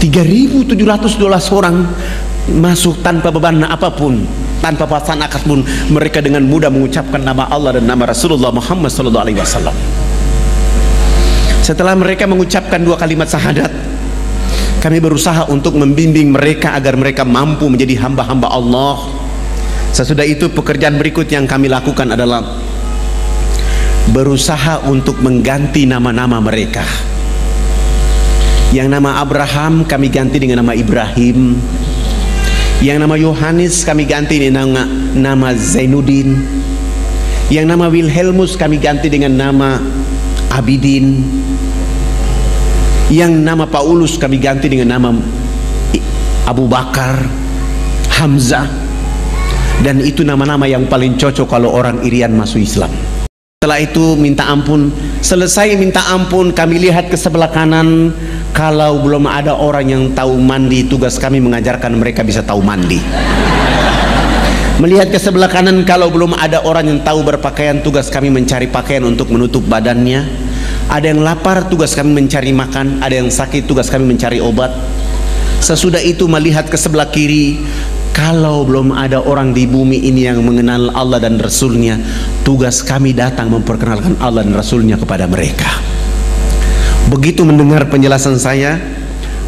3.712 orang masuk tanpa beban apapun, tanpa paksaan akad pun. Mereka dengan mudah mengucapkan nama Allah dan nama Rasulullah Muhammad SAW. Setelah mereka mengucapkan 2 kalimat syahadat, kami berusaha untuk membimbing mereka agar mereka mampu menjadi hamba-hamba Allah. Sesudah itu pekerjaan berikut yang kami lakukan adalah berusaha untuk mengganti nama-nama mereka. Yang nama Abraham kami ganti dengan nama Ibrahim. Yang nama Yohanes kami ganti dengan nama Zainuddin. Yang nama Wilhelmus kami ganti dengan nama Abidin. Yang nama Paulus kami ganti dengan nama Abu Bakar, Hamzah. Dan itu nama-nama yang paling cocok kalau orang Irian masuk Islam. Setelah itu minta ampun. Selesai minta ampun, kami lihat ke sebelah kanan. Kalau belum ada orang yang tahu mandi, tugas kami mengajarkan mereka bisa tahu mandi. Melihat ke sebelah kanan, kalau belum ada orang yang tahu berpakaian, tugas kami mencari pakaian untuk menutup badannya. Ada yang lapar, tugas kami mencari makan. Ada yang sakit, tugas kami mencari obat. Sesudah itu melihat ke sebelah kiri, kalau belum ada orang di bumi ini yang mengenal Allah dan Rasulnya, tugas kami datang memperkenalkan Allah dan Rasulnya kepada mereka. Begitu mendengar penjelasan saya,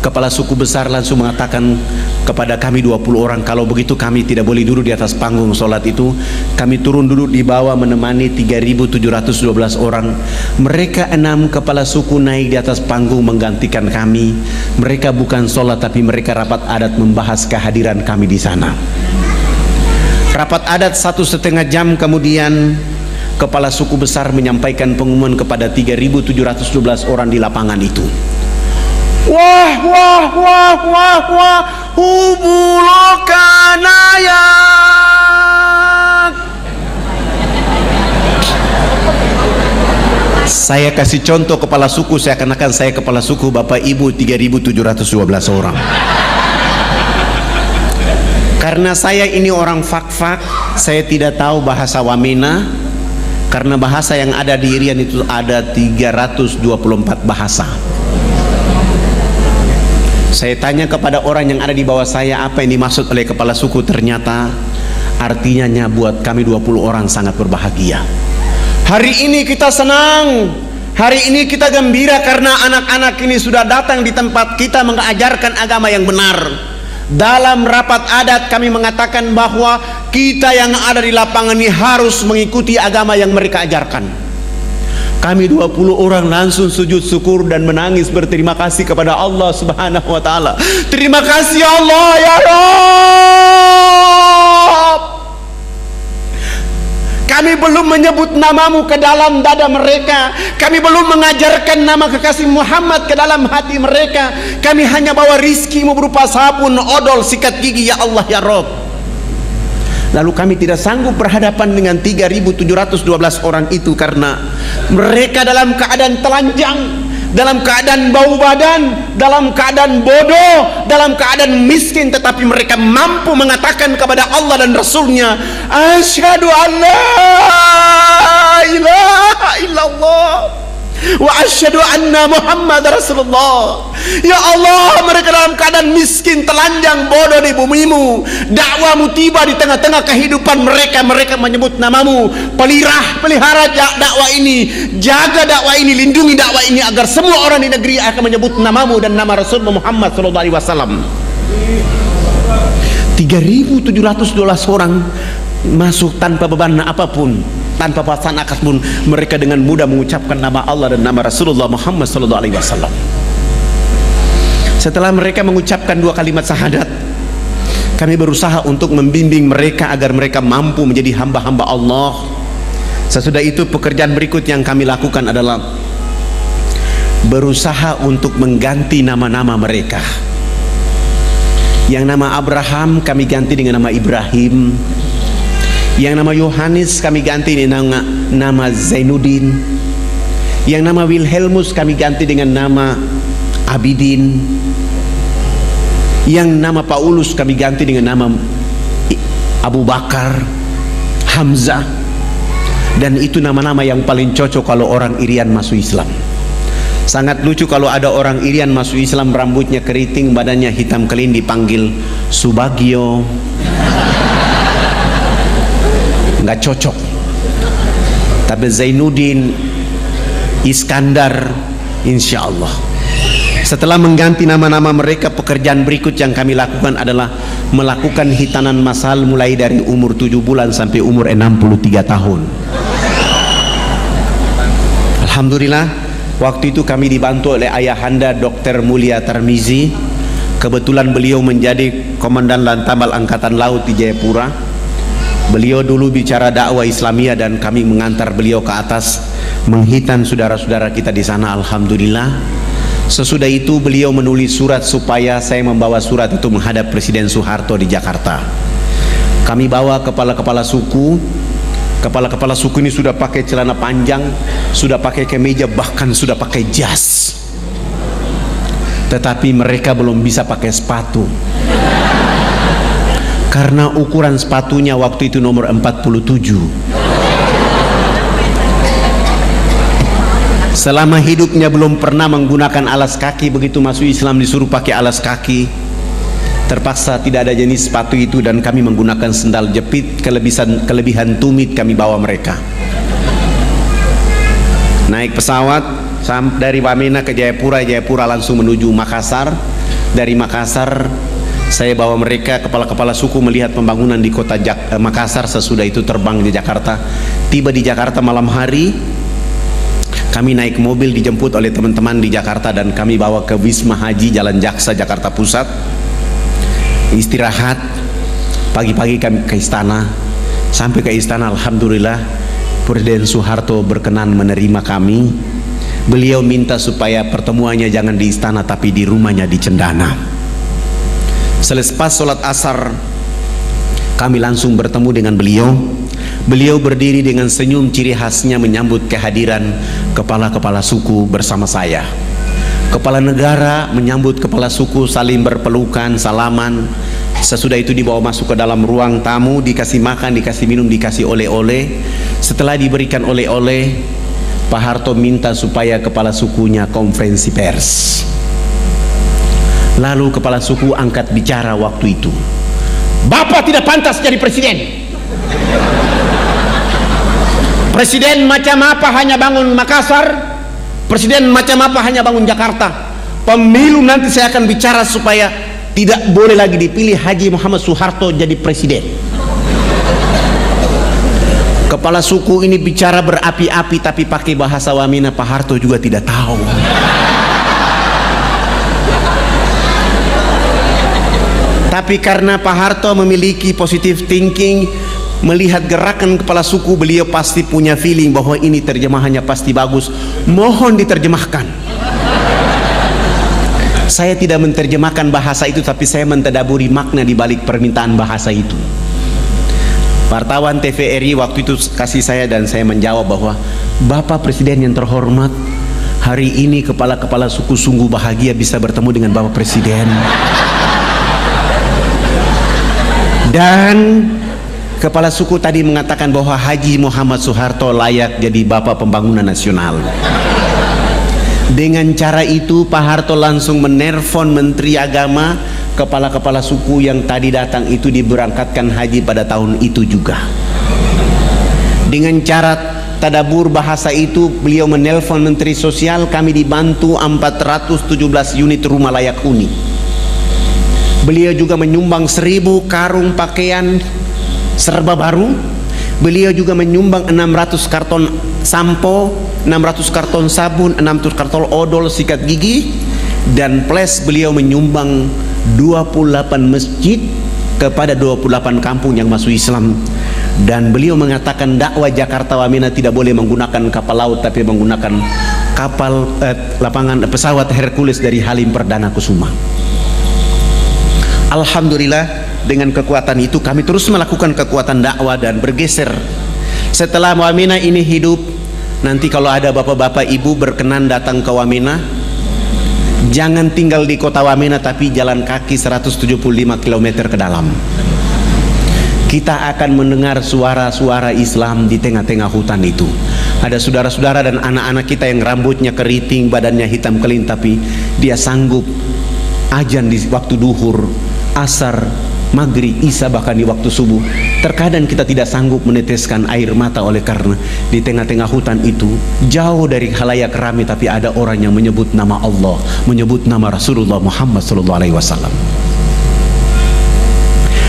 kepala suku besar langsung mengatakan kepada kami 20 orang, kalau begitu kami tidak boleh duduk di atas panggung sholat itu. Kami turun duduk di bawah menemani 3.712 orang. Mereka 6 kepala suku naik di atas panggung menggantikan kami. Mereka bukan sholat, tapi mereka rapat adat membahas kehadiran kami di sana. Rapat adat 1,5 jam kemudian, kepala suku besar menyampaikan pengumuman kepada 3.712 orang di lapangan itu. Wah, wah, wah, wah, wah, hubulokanayak. Saya kasih contoh kepala suku, seakan-akan saya kepala suku, Bapak Ibu 3.712 orang. Karena saya ini orang fak-fak, saya tidak tahu bahasa Wamena. Karena bahasa yang ada di Irian itu ada 324 bahasa. Saya tanya kepada orang yang ada di bawah saya, apa yang dimaksud oleh kepala suku? Ternyata artinya buat kami 20 orang sangat berbahagia. Hari ini kita senang, hari ini kita gembira karena anak-anak ini sudah datang di tempat kita mengajarkan agama yang benar. Dalam rapat adat kami mengatakan bahwa kita yang ada di lapangan ini harus mengikuti agama yang mereka ajarkan. Kami 20 orang langsung sujud syukur dan menangis berterima kasih kepada Allah Subhanahu wa taala. Terima kasih Allah ya Rabb. Kami belum menyebut namamu ke dalam dada mereka. Kami belum mengajarkan nama kekasih Muhammad ke dalam hati mereka. Kami hanya bawa rizkimu berupa sabun, odol, sikat gigi ya Allah ya Rabb. Lalu kami tidak sanggup berhadapan dengan 3.712 orang itu karena mereka dalam keadaan telanjang, dalam keadaan bau badan, dalam keadaan bodoh, dalam keadaan miskin, tetapi mereka mampu mengatakan kepada Allah dan Rasulnya, asyhadu an la ilaha illallah wa asyhadu anna Muhammad Rasulullah. Ya Allah, mereka dalam keadaan miskin, telanjang, bodoh di bumimu. Dakwamu tiba di tengah-tengah kehidupan mereka. Mereka menyebut namamu. Pelihara dakwah ini, jaga dakwah ini, lindungi dakwah ini agar semua orang di negeri akan menyebut namamu dan nama Rasul Muhammad SAW. 3.712 orang masuk tanpa beban apapun, tanpa paksaan akad pun. Mereka dengan mudah mengucapkan nama Allah dan nama Rasulullah Muhammad SAW. Setelah mereka mengucapkan 2 kalimat syahadat, kami berusaha untuk membimbing mereka agar mereka mampu menjadi hamba-hamba Allah. Sesudah itu pekerjaan berikut yang kami lakukan adalah berusaha untuk mengganti nama-nama mereka. Yang nama Abraham kami ganti dengan nama Ibrahim. Yang nama Yohanes kami ganti dengan nama Zainuddin. Yang nama Wilhelmus kami ganti dengan nama Abidin. Yang nama Paulus kami ganti dengan nama Abu Bakar, Hamzah. Dan itu nama-nama yang paling cocok kalau orang Irian masuk Islam. Sangat lucu kalau ada orang Irian masuk Islam, rambutnya keriting, badannya hitam kelin, dipanggil Subagio. Nggak cocok. Tapi Zainuddin, Iskandar, insya Allah. Setelah mengganti nama-nama mereka, pekerjaan berikut yang kami lakukan adalah melakukan hitanan masal mulai dari umur 7 bulan sampai umur 63 tahun. Alhamdulillah, waktu itu kami dibantu oleh ayahanda Dr. Mulia Tarmizi. Kebetulan beliau menjadi Komandan Lantamal Angkatan Laut di Jayapura. Beliau dulu bicara dakwah Islamiyah dan kami mengantar beliau ke atas menghitan saudara-saudara kita di sana. Alhamdulillah. Sesudah itu beliau menulis surat supaya saya membawa surat itu menghadap Presiden Soeharto di Jakarta. Kami bawa kepala-kepala suku. Kepala-kepala suku ini sudah pakai celana panjang, sudah pakai kemeja, bahkan sudah pakai jas. Tetapi mereka belum bisa pakai sepatu. Karena ukuran sepatunya waktu itu nomor 47. Selama hidupnya belum pernah menggunakan alas kaki, begitu masuk Islam disuruh pakai alas kaki. Terpaksa tidak ada jenis sepatu itu dan kami menggunakan sendal jepit. Kelebihan tumit kami bawa mereka. Naik pesawat dari Wamena ke Jayapura, Jayapura langsung menuju Makassar. Dari Makassar saya bawa mereka, kepala-kepala suku, melihat pembangunan di kota Makassar. Sesudah itu terbang di Jakarta. Tiba di Jakarta malam hari, kami naik mobil dijemput oleh teman-teman di Jakarta dan kami bawa ke Wisma Haji Jalan Jaksa, Jakarta Pusat. Istirahat, pagi-pagi kami ke istana. Sampai ke istana, alhamdulillah Presiden Soeharto berkenan menerima kami. Beliau minta supaya pertemuannya jangan di istana tapi di rumahnya di Cendana. Selepas sholat asar kami langsung bertemu dengan beliau. Beliau berdiri dengan senyum ciri khasnya menyambut kehadiran kepala-kepala suku bersama saya. Kepala negara menyambut kepala suku, saling berpelukan, salaman. Sesudah itu dibawa masuk ke dalam ruang tamu, dikasih makan, dikasih minum, dikasih oleh-oleh. Setelah diberikan oleh-oleh, Pak Harto minta supaya kepala sukunya konferensi pers. Lalu kepala suku angkat bicara waktu itu. Bapak tidak pantas jadi presiden. Presiden macam apa hanya bangun Makassar? Presiden macam apa hanya bangun Jakarta? Pemilu nanti saya akan bicara supaya tidak boleh lagi dipilih Haji Muhammad Soeharto jadi presiden. Kepala suku ini bicara berapi-api tapi pakai bahasa Wamena. Pak Harto juga tidak tahu. Tapi karena Pak Harto memiliki positive thinking, melihat gerakan kepala suku, beliau pasti punya feeling bahwa ini terjemahannya pasti bagus. Mohon diterjemahkan. Saya tidak menerjemahkan bahasa itu, tapi saya mentadaburi makna di balik permintaan bahasa itu. Wartawan TVRI waktu itu kasih saya dan saya menjawab bahwa Bapak Presiden yang terhormat, hari ini kepala-kepala suku sungguh bahagia bisa bertemu dengan Bapak Presiden. Dan kepala suku tadi mengatakan bahwa Haji Muhammad Soeharto layak jadi Bapak Pembangunan Nasional. Dengan cara itu Pak Harto langsung menelpon Menteri Agama, kepala-kepala suku yang tadi datang itu diberangkatkan haji pada tahun itu juga. Dengan cara tadabur bahasa itu beliau menelpon Menteri Sosial, kami dibantu 417 unit rumah layak huni. Beliau juga menyumbang 1000 karung pakaian serba baru. Beliau juga menyumbang 600 karton sampo, 600 karton sabun, 600 karton odol sikat gigi, dan plus beliau menyumbang 28 masjid kepada 28 kampung yang masuk Islam. Dan beliau mengatakan dakwah Jakarta Wamena tidak boleh menggunakan kapal laut tapi menggunakan kapal pesawat Hercules dari Halim Perdana Kusuma. Alhamdulillah, dengan kekuatan itu kami terus melakukan kekuatan dakwah dan bergeser. Setelah Wamena ini hidup, nanti kalau ada bapak-bapak ibu berkenan datang ke Wamena, jangan tinggal di kota Wamena tapi jalan kaki 175 km ke dalam. kita akan mendengar suara-suara Islam di tengah-tengah hutan itu. Ada saudara-saudara dan anak-anak kita yang rambutnya keriting, badannya hitam kelin, tapi dia sanggup azan di waktu duhur, asar, maghrib, isya, bahkan di waktu subuh. Terkadang kita tidak sanggup meneteskan air mata oleh karena di tengah-tengah hutan itu, jauh dari khalayak ramai, tapi ada orang yang menyebut nama Allah, menyebut nama Rasulullah Muhammad SAW.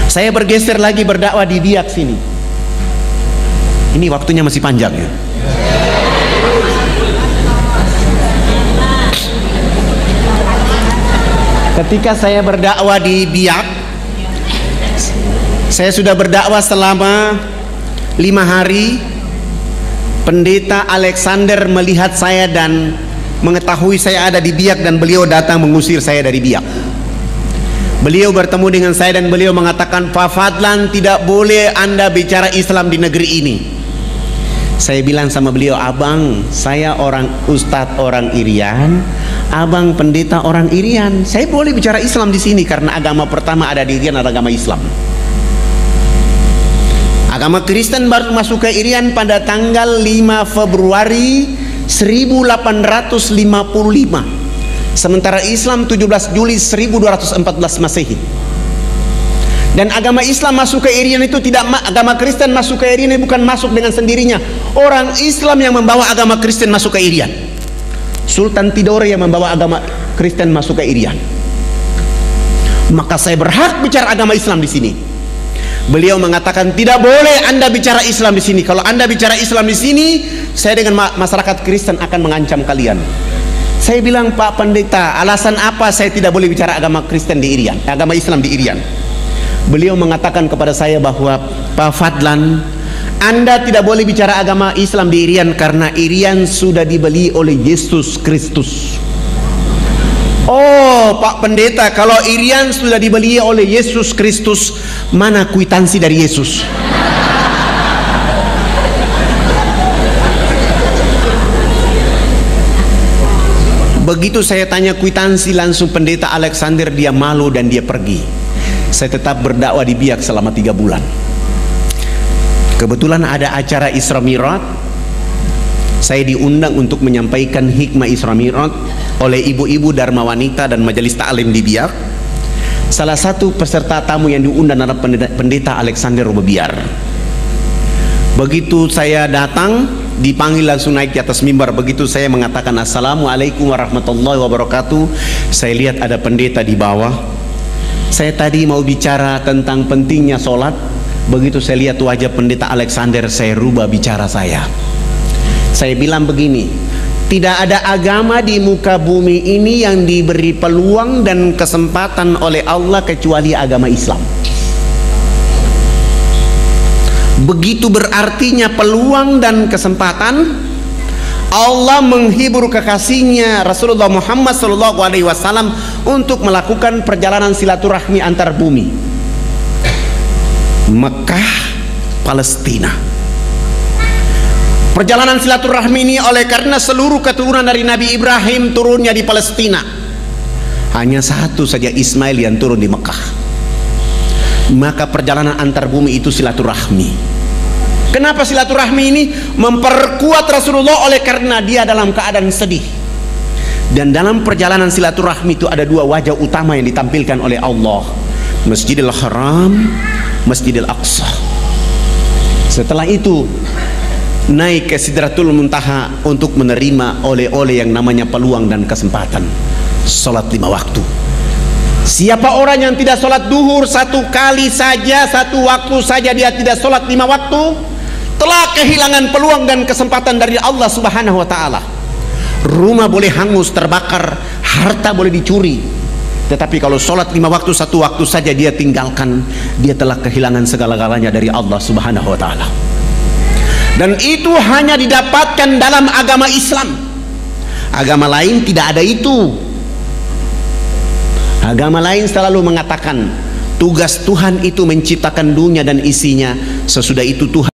Saya bergeser lagi berdakwah di Biak sini. Ini waktunya masih panjang ya. Ketika saya berdakwah di Biak, saya sudah berdakwah selama 5 hari. Pendeta Alexander melihat saya dan mengetahui saya ada di Biak, dan beliau datang mengusir saya dari Biak. Beliau bertemu dengan saya dan beliau mengatakan, Pak Fadlan, tidak boleh Anda bicara Islam di negeri ini. Saya bilang sama beliau, abang, saya orang ustadz orang Irian, abang pendeta orang Irian. Saya boleh bicara Islam di sini karena agama pertama ada di Irian adalah agama Islam. Agama Kristen baru masuk ke Irian pada tanggal 5 Februari 1855. Sementara Islam 17 Juli 1214 Masehi. Dan agama Islam masuk ke Irian itu tidak, agama Kristen masuk ke Irian bukan masuk dengan sendirinya. Orang Islam yang membawa agama Kristen masuk ke Irian. Sultan Tidore yang membawa agama Kristen masuk ke Irian. Maka saya berhak bicara agama Islam di sini. Beliau mengatakan, tidak boleh Anda bicara Islam di sini. Kalau Anda bicara Islam di sini, saya dengan masyarakat Kristen akan mengancam kalian. Saya bilang, Pak Pendeta, alasan apa saya tidak boleh bicara agama Kristen di Irian, agama Islam di Irian? Beliau mengatakan kepada saya bahwa, Pak Fadlan, Anda tidak boleh bicara agama Islam di Irian karena Irian sudah dibeli oleh Yesus Kristus. Oh, Pak Pendeta, kalau Irian sudah dibeli oleh Yesus Kristus, mana kwitansi dari Yesus? Begitu saya tanya kwitansi, langsung pendeta Alexander dia malu dan dia pergi. Saya tetap berdakwah di Biak selama 3 bulan. Kebetulan ada acara Isra Mi'raj. Saya diundang untuk menyampaikan hikmah Isra Mi'raj oleh ibu-ibu Dharma Wanita dan Majelis Ta'lim di Biak. Salah satu peserta tamu yang diundang adalah pendeta Alexander Rubebiar. Begitu saya datang, dipanggil langsung naik di atas mimbar. Begitu saya mengatakan Assalamualaikum warahmatullahi wabarakatuh, saya lihat ada pendeta di bawah. Saya tadi mau bicara tentang pentingnya sholat. Begitu saya lihat wajah pendeta Alexander, saya rubah bicara saya. Saya bilang begini, tidak ada agama di muka bumi ini yang diberi peluang dan kesempatan oleh Allah kecuali agama Islam. Begitu berartinya peluang dan kesempatan. Allah menghibur kekasihnya Rasulullah Muhammad SAW untuk melakukan perjalanan silaturahmi antar bumi, Mekah, Palestina. Perjalanan silaturahmi ini oleh karena seluruh keturunan dari Nabi Ibrahim turunnya di Palestina. Hanya satu saja Ismail yang turun di Mekah. Maka perjalanan antar bumi itu silaturahmi. Kenapa silaturahmi ini memperkuat Rasulullah? Oleh karena dia dalam keadaan sedih. Dan dalam perjalanan silaturahmi itu ada 2 wajah utama yang ditampilkan oleh Allah, Masjidil Haram, Masjidil Aqsa. Setelah itu naik ke Sidratul Muntaha untuk menerima oleh-oleh yang namanya peluang dan kesempatan sholat 5 waktu. Siapa orang yang tidak sholat duhur 1 kali saja, 1 waktu saja dia tidak sholat 5 waktu, telah kehilangan peluang dan kesempatan dari Allah Subhanahu wa ta'ala. Rumah boleh hangus, terbakar, harta boleh dicuri, tetapi kalau sholat 5 waktu 1 waktu saja dia tinggalkan, dia telah kehilangan segala-galanya dari Allah Subhanahu wa ta'ala. Dan itu hanya didapatkan dalam agama Islam. Agama lain tidak ada itu. Agama lain selalu mengatakan tugas Tuhan itu menciptakan dunia dan isinya, sesudah itu Tuhan